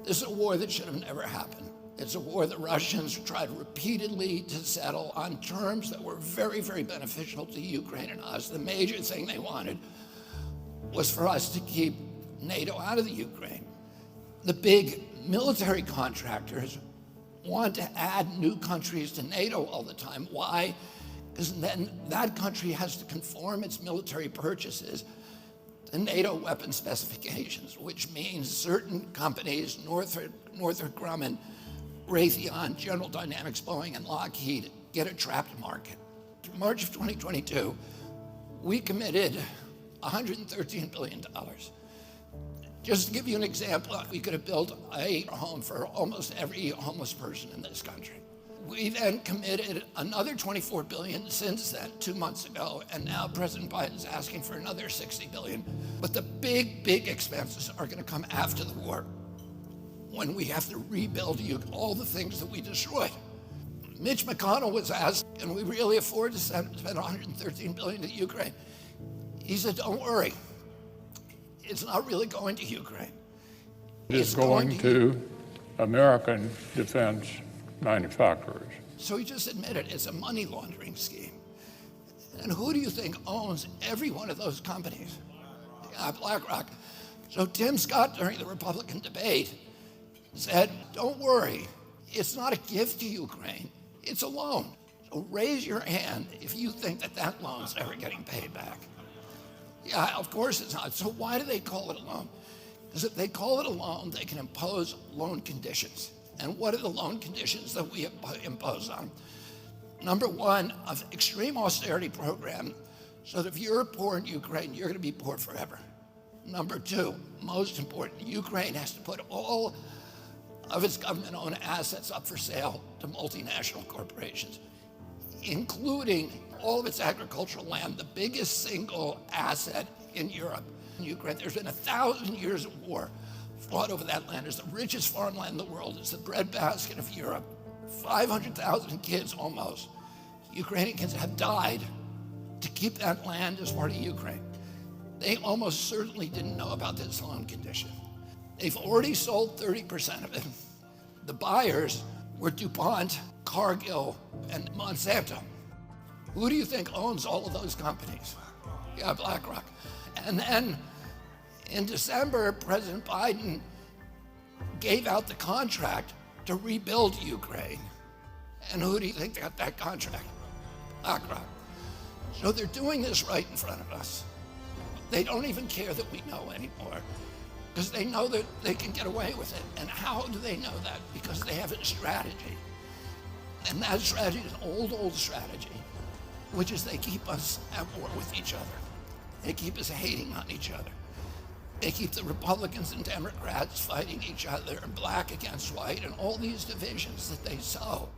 This is a war that should have never happened. It's a war the Russians tried repeatedly to settle on terms that were very, very beneficial to Ukraine and us. The major thing they wanted was for us to keep NATO out of the Ukraine. The big military contractors want to add new countries to NATO all the time. Why? Because then that country has to conform its military purchases to NATO weapon specifications, which means certain companies, Northrop Grumman, Raytheon, General Dynamics, Boeing, and Lockheed, get a trapped market. In March of 2022, we committed $113 billion. Just to give you an example, we could have built a home for almost every homeless person in this country. We then committed another $24 billion since then, 2 months ago, and now President Biden's asking for another $60 billion. But the big, big expenses are going to come after the war, when we have to rebuild all the things that we destroyed. Mitch McConnell was asked, can we really afford to spend $113 billion to Ukraine? He said, don't worry. It's not really going to Ukraine. It's going to American defense manufacturers. So he just admitted it's a money laundering scheme. And who do you think owns every one of those companies? BlackRock. So Tim Scott, during the Republican debate, said, don't worry, it's not a gift to Ukraine, it's a loan. So raise your hand if you think that that loan's ever getting paid back. Yeah, of course it's not. So why do they call it a loan? Because if they call it a loan, they can impose loan conditions. And what are the loan conditions that we impose on? Number one, an extreme austerity program, so that if you're poor in Ukraine, you're going to be poor forever. Number two, most important, Ukraine has to put all of its government-owned assets up for sale to multinational corporations, including all of its agricultural land, the biggest single asset in Europe. In Ukraine, there's been 1,000 years of war fought over that land. It's the richest farmland in the world. It's the breadbasket of Europe. 500,000 kids almost, Ukrainian kids, have died to keep that land as part of Ukraine. They almost certainly didn't know about this loan condition. They've already sold 30% of it. The buyers were DuPont, Cargill, and Monsanto. Who do you think owns all of those companies? Yeah, BlackRock. And then in December, President Biden gave out the contract to rebuild Ukraine. And who do you think got that contract? BlackRock. So they're doing this right in front of us. They don't even care that we know anymore, because they know that they can get away with it. And how do they know that? Because they have a strategy. And that strategy is an old strategy, which is they keep us at war with each other. They keep us hating on each other. They keep the Republicans and Democrats fighting each other, and black against white, and all these divisions that they sow.